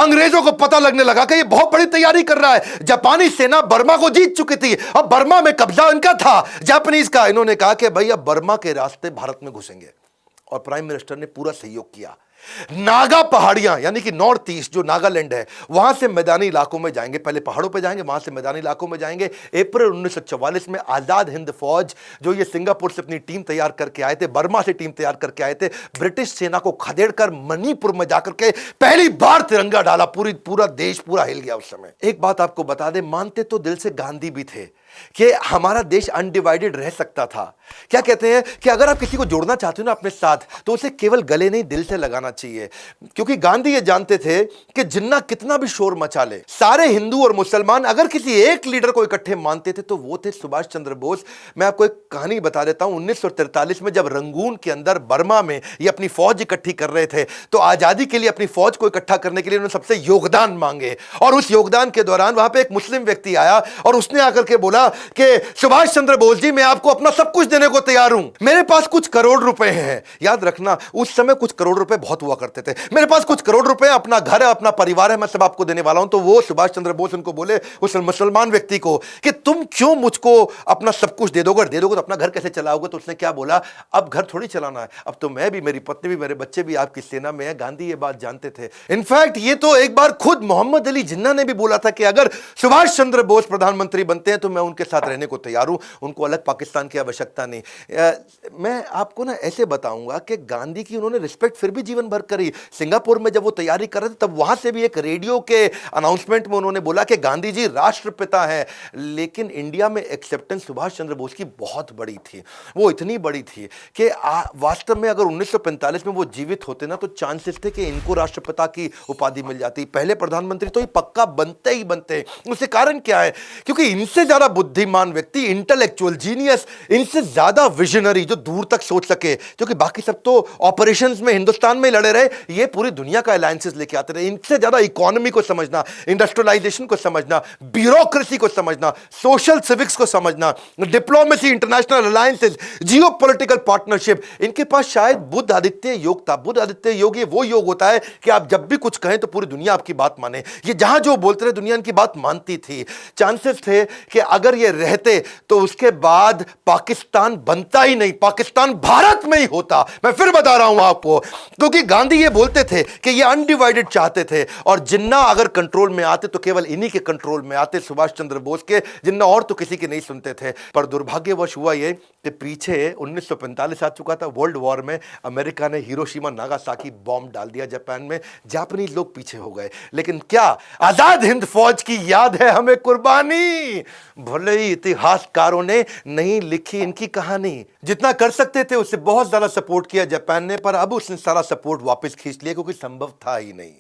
अंग्रेजों को पता लगने लगा कि ये बहुत बड़ी तैयारी कर रहा है। जापानी सेना बर्मा को जीत चुकी थी, अब बर्मा में कब्जा इनका था जापानीज का। इन्होंने कहा कि भाई अब बर्मा के रास्ते भारत में घुसेंगे, और प्राइम मिनिस्टर ने पूरा सहयोग किया। नागा पहाड़ियां यानी कि नॉर्थ ईस्ट जो नागालैंड है, वहां से मैदानी इलाकों में जाएंगे, पहले पहाड़ों पे जाएंगे, वहां से मैदानी इलाकों में जाएंगे। अप्रैल 1944 में आजाद हिंद फौज जो ये सिंगापुर से अपनी टीम तैयार करके आए थे, बर्मा से टीम तैयार करके आए थे, ब्रिटिश सेना को खदेड़कर मणिपुर में जाकर के पहली बार तिरंगा डाला। पूरा देश पूरा हिल गया उस समय। एक बात आपको बता दे, मानते तो दिल से गांधी भी थे कि हमारा देश अनडिवाइडेड रह सकता था। क्या कहते हैं कि अगर आप किसी को जोड़ना चाहते हो ना अपने साथ, तो उसे केवल गले नहीं दिल से लगाना चाहिए। क्योंकि गांधी ये जानते थे कि जिन्ना कितना भी शोर मचा ले, सारे हिंदू और मुसलमान अगर किसी एक लीडर को इकट्ठे मानते थे तो वो थे सुभाष चंद्र बोस। मैं आपको एक कहानी बता देता हूं। 1943 में जब रंगून के अंदर बर्मा में ये अपनी फौज इकट्ठी कर रहे थे, तो आजादी के लिए अपनी फौज को इकट्ठा करने के लिए उन्होंने सबसे योगदान मांगे, और उस योगदान के दौरान वहां पे एक मुस्लिम व्यक्ति आया और उसने आकर के बोला कि सुभाष चंद्र बोस जी, मैं आपको अपना सब कुछ देने को तैयार हूं, मेरे पास कुछ करोड़ रुपए हैं। याद रखना, उस समय कुछ करोड़ रुपए बहुत हुआ करते थे। मेरे पास कुछ करोड़ रुपए, अपना घर है, अपना परिवार है, मैं सब आपको देने वाला हूं। तो वो सुभाष चंद्र बोस उनको बोले, उस मुसलमान व्यक्ति को, कि तुम क्यों मुझको अपना सब कुछ दे दोगे तो अपना घर कैसे चलाओगे? तो उसने क्या बोला, अब घर थोड़ी चलाना है, अब तो मैं भी, मेरी पत्नी भी, मेरे बच्चे भी आपकी सेना में है। गांधी ये बात जानते थे। इनफैक्ट ये तो एक बार खुद मोहम्मद अली जिन्ना ने भी बोला था कि अगर सुभाष चंद्र बोस प्रधानमंत्री बनते हैं तो मैं उनके साथ रहने को तैयार हूं, उनको अलग पाकिस्तान की आवश्यकता नहीं। मैं आपको ना ऐसे बताऊंगा कि गांधी की उन्होंने रिस्पेक्ट फिर भी जीवन भर करी। सिंगापुर में जब वो तैयारी कर रहे थे, तब वहां से भी एक रेडियो के अनाउंसमेंट में उन्होंने बोला कि गांधी जी राष्ट्रपिता हैं। लेकिन इंडिया में एक्सेप्टेंस सुभाष चंद्र बोस की बहुत बड़ी थी, वो इतनी बड़ी थी कि वास्तव में अगर 1945 में वो जीवित होते ना, तो चांसेस थे कि इनको राष्ट्रपिता की उपाधि मिल जाती। पहले प्रधानमंत्री तो ये पक्का बनते ही बनते। उसके कारण क्या है? क्योंकि इनसे ज्यादा बुद्धिमान व्यक्ति, इंटेलेक्चुअल जीनियस, इनसे ज्यादा विजनरी जो दूर तक सोच सके, क्योंकि बाकी सब तो ऑपरेशंस में हिंदुस्तान में लड़े रहे, ये पूरी दुनिया का अलायंसेस लेके आते रहे। इनसे ज्यादा इकोनॉमी को समझना, इंडस्ट्रियलाइजेशन को समझना, ब्यूरोक्रेसी को समझना, सोशल सिविक्स को समझना, diplomacy, international alliances, geopolitical partnership, इनके पास शायद बुद्ध आदित्य योग था। बुद्ध आदित्य योग ये वो योग होता है कि आप जब भी कुछ कहें तो पूरी दुनिया आपकी बात माने। ये जहां जो बोलते रहे, दुनिया इनकी बात मानती थी। चांसेस थे कि अगर ये रहते तो उसके बाद पाकिस्तान बनता ही नहीं, पाकिस्तान भारत में ही होता। मैं फिर बता रहा हूं आपको, क्योंकि गांधी ये बोलते थे कि ये अनडिवाइडेड चाहते थे, और जिन्ना अगर कंट्रोल में आते तो केवल इन्हीं के कंट्रोल में आते, सुभाष चंद्र बोस के। जिन्ना और तो किसी की नहीं सुनते थे। पर दुर्भाग्यवश हुआ ये कि पीछे 1945 आ चुका था, वर्ल्ड वॉर में अमेरिका ने हिरोशिमा नागासाकी बॉम्ब डाल दिया जापान में, जापानीज लोग पीछे हो गए। लेकिन क्या आजाद हिंद फौज की याद है हमें कुर्बानी? भले ही इतिहासकारों ने नहीं लिखी इनकी कहानी, जितना कर सकते थे उससे बहुत ज्यादा सपोर्ट किया जापान ने, पर अब उसने सारा सपोर्ट वापस खींच लिया, क्योंकि संभव था ही नहीं।